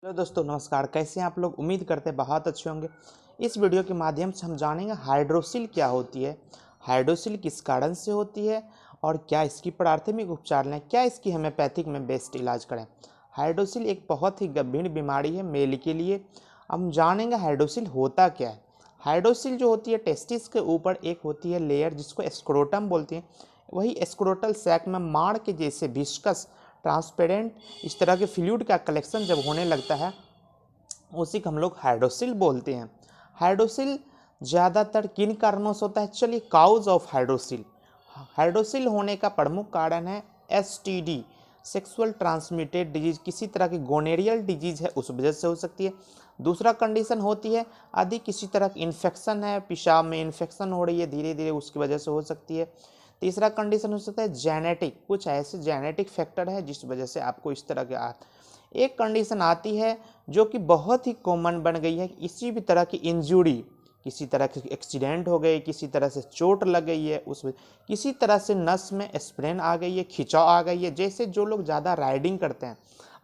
Hello दोस्तों, नमस्कार। कैसे हैं आप लोग? उम्मीद करते हैं बहुत अच्छे होंगे। इस वीडियो के माध्यम से हम जानेंगे हाइड्रोसिल क्या होती है, हाइड्रोसिल किस कारण से होती है और क्या इसकी प्राथमिक उपचार लें, क्या इसकी होम्योपैथिक में बेस्ट इलाज करें। हाइड्रोसिल एक बहुत ही गंभीर बीमारी है मेल के लिए। हम जानेंगे हाइड्रोसिल होता क्या है। हाइड्रोसिल जो होती है टेस्टिस के ऊपर एक होती है लेयर जिसको एस्क्रोटम बोलते हैं। वही एस्क्रोटल सैक में माड़ के जैसे विस्कस ट्रांसपेरेंट इस तरह के फ्लूइड का कलेक्शन जब होने लगता है उसी को हम लोग हाइड्रोसिल बोलते हैं। हाइड्रोसिल ज़्यादातर किन कारणों से होता है? चलिए, काउज ऑफ हाइड्रोसिल। हाइड्रोसिल होने का प्रमुख कारण है एसटीडी, सेक्सुअल ट्रांसमिटेड डिजीज। किसी तरह की गोनेरियल डिजीज है उस वजह से हो सकती है। दूसरा कंडीशन होती है यदि किसी तरह की इन्फेक्शन है, पेशाब में इन्फेक्शन हो रही है धीरे धीरे, उसकी वजह से हो सकती है। तीसरा कंडीशन हो सकता है जेनेटिक, कुछ ऐसे जेनेटिक फैक्टर है जिस वजह से आपको इस तरह के एक कंडीशन आती है जो कि बहुत ही कॉमन बन गई है। किसी भी तरह की इंजरी, किसी तरह की एक्सीडेंट हो गई, किसी तरह से चोट लग गई है, उसमें किसी तरह से नस में स्प्रेन आ गई है, खिंचाव आ गई है। जैसे जो लोग ज़्यादा राइडिंग करते हैं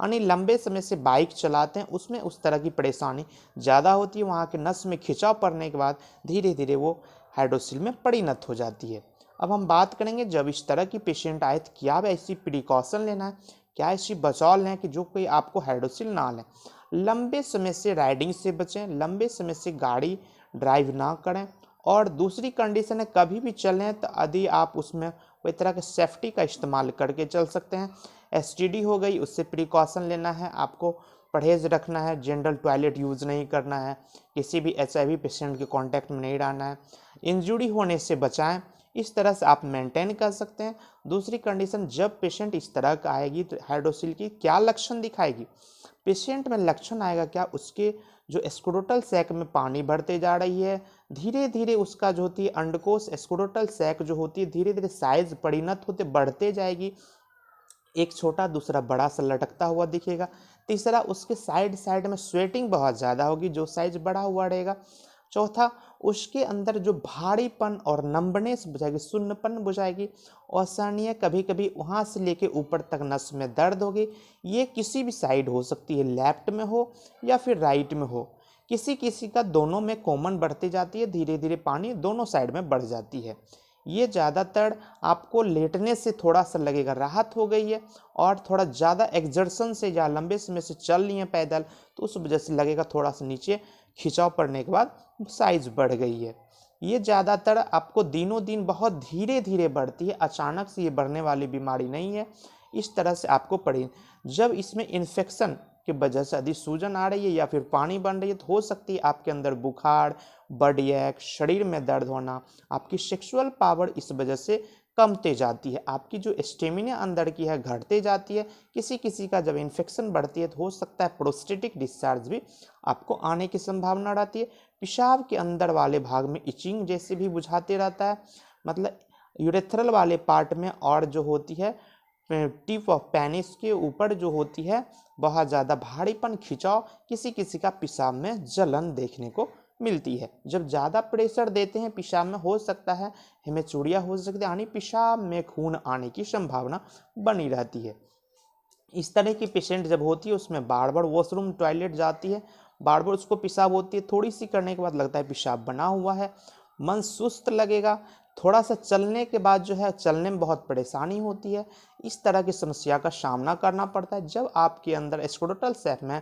यानी लंबे समय से बाइक चलाते हैं उसमें उस तरह की परेशानी ज़्यादा होती है। वहाँ के नस में खिंचाव पड़ने के बाद धीरे धीरे वो हाइड्रोसिल में परिणत हो जाती है। अब हम बात करेंगे जब इस तरह की पेशेंट आए तो क्या ऐसी प्रिकॉशन लेना है, क्या ऐसी बचाव लें कि जो कोई आपको हाइड्रोसिल ना लें। लंबे समय से राइडिंग से बचें, लंबे समय से गाड़ी ड्राइव ना करें। और दूसरी कंडीशन है कभी भी चलें तो यदि आप उसमें कोई तरह के सेफ्टी का इस्तेमाल करके चल सकते हैं। एसटीडी हो गई उससे प्रिकॉशन लेना है, आपको परहेज रखना है, जनरल टॉयलेट यूज़ नहीं करना है, किसी भी एचआईवी पेशेंट के कांटेक्ट में नहीं रहना है, इंजरी होने से बचाएं। इस तरह से आप मेंटेन कर सकते हैं। दूसरी कंडीशन, जब पेशेंट इस तरह का आएगी तो हाइड्रोसिल की क्या लक्षण दिखाएगी। पेशेंट में लक्षण आएगा क्या, उसके जो स्क्रोटल सैक में पानी बढ़ते जा रही है, धीरे धीरे उसका जो होती है अंडकोश स्क्रोटल सैक जो होती है धीरे धीरे साइज परिणत होते बढ़ते जाएगी। एक छोटा दूसरा बड़ा सा लटकता हुआ दिखेगा। तीसरा, उसके साइड साइड में स्वेटिंग बहुत ज़्यादा होगी जो साइज बड़ा हुआ रहेगा। चौथा, उसके अंदर जो भारीपन और नंबनेस बुझाएगी, सुन्नपन बुझाएगी। असहनीय, कभी कभी वहाँ से लेके ऊपर तक नस में दर्द होगी। ये किसी भी साइड हो सकती है, लेफ्ट में हो या फिर राइट में हो। किसी किसी का दोनों में कॉमन बढ़ती जाती है, धीरे धीरे पानी दोनों साइड में बढ़ जाती है। ये ज़्यादातर आपको लेटने से थोड़ा सा लगेगा राहत हो गई है, और थोड़ा ज़्यादा एक्सर्शन से या लंबे समय से चल रही है पैदल तो उस वजह से लगेगा थोड़ा सा नीचे खिंचाव पड़ने के बाद साइज बढ़ गई है। ये ज़्यादातर आपको दिनों दिन बहुत धीरे धीरे बढ़ती है, अचानक से ये बढ़ने वाली बीमारी नहीं है। इस तरह से आपको पड़ी, जब इसमें इन्फेक्शन की वजह से यदि सूजन आ रही है या फिर पानी बन रही है तो हो सकती है आपके अंदर बुखार, बॉडी एक, शरीर में दर्द होना, आपकी सेक्सुअल पावर इस वजह से कमते जाती है, आपकी जो स्टेमिना अंदर की है घटते जाती है। किसी किसी का जब इन्फेक्शन बढ़ती है तो हो सकता है प्रोस्टेटिक डिस्चार्ज भी आपको आने की संभावना रहती है। पेशाब के अंदर वाले भाग में इचिंग जैसे भी बुझाते रहता है, मतलब यूरेथ्रल वाले पार्ट में, और जो होती है टिप ऑफ पेनिस के ऊपर जो होती है बहुत ज़्यादा भारीपन, खिंचाव, किसी किसी का पेशाब में जलन देखने को मिलती है। जब ज़्यादा प्रेशर देते हैं पेशाब में हो सकता है हेमेचूरिया हो सकती है, यानी पेशाब में खून आने की संभावना बनी रहती है। इस तरह की पेशेंट जब होती है उसमें बार बार वॉशरूम टॉयलेट जाती है, बार बार उसको पेशाब होती है, थोड़ी सी करने के बाद लगता है पेशाब बना हुआ है, मन सुस्त लगेगा, थोड़ा सा चलने के बाद जो है चलने में बहुत परेशानी होती है। इस तरह की समस्या का सामना करना पड़ता है जब आपके अंदर स्क्रोटल सैक में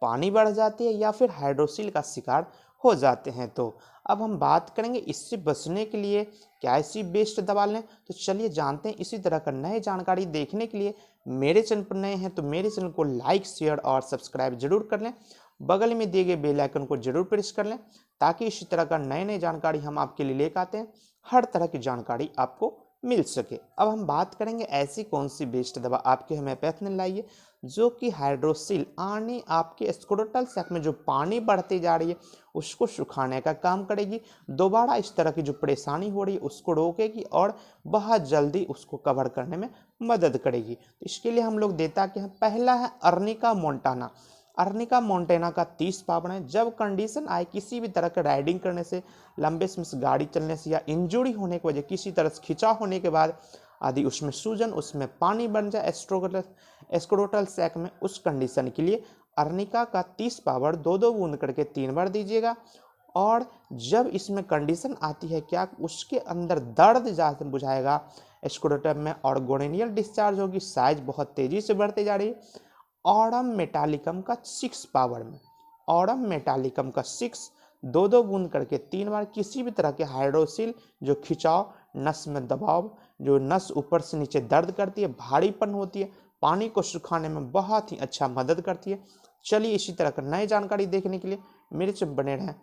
पानी बढ़ जाती है या फिर हाइड्रोसिल का शिकार हो जाते हैं। तो अब हम बात करेंगे इससे बचने के लिए क्या ऐसी बेस्ट दवा लें। तो चलिए जानते हैं। इसी तरह का नए जानकारी देखने के लिए मेरे चैनल पर नए हैं तो मेरे चैनल को लाइक, शेयर और सब्सक्राइब जरूर कर लें। बगल में दिए गए बेल आइकन को जरूर प्रेस कर लें ताकि इसी तरह का नए नए जानकारी हम आपके लिए लेकर आते हैं, हर तरह की जानकारी आपको मिल सके। अब हम बात करेंगे ऐसी कौन सी बेस्ट दवा आपके होम्योपैथ ने लाई है जो कि हाइड्रोसिल आने आपके स्क्रोटल सैक में जो पानी बढ़ती जा रही है उसको सुखाने का काम करेगी, दोबारा इस तरह की जो परेशानी हो रही है उसको रोकेगी और बहुत जल्दी उसको कवर करने में मदद करेगी। तो इसके लिए हम लोग देता कि पहला है अर्निका मोंटाना। अर्निका मोंटेना का 30 पावर है। जब कंडीशन आए किसी भी तरह के राइडिंग करने से, लंबे समय से गाड़ी चलने से या इंजरी होने की वजह, किसी तरह से खिंचाव होने के बाद आदि उसमें सूजन, उसमें पानी बन जाए स्क्रोटल सैक में, उस कंडीशन के लिए अर्निका का 30 पावर 2-2 बूंद करके 3 बार दीजिएगा। और जब इसमें कंडीशन आती है क्या, उसके अंदर दर्द ज़्यादा बुझाएगा स्क्रोटम में और गोनेनियल डिस्चार्ज होगी, साइज बहुत तेज़ी से बढ़ती जा रही है। ऑडम मेटालिकम का 6 पावर में, ऑडम मेटालिकम का 6 2-2 बूंद करके 3 बार किसी भी तरह के हाइड्रोसिल जो खिंचाव, नस में दबाव, जो नस ऊपर से नीचे दर्द करती है, भारीपन होती है, पानी को सुखाने में बहुत ही अच्छा मदद करती है। चलिए इसी तरह का नई जानकारी देखने के लिए मेरे से बने रहें।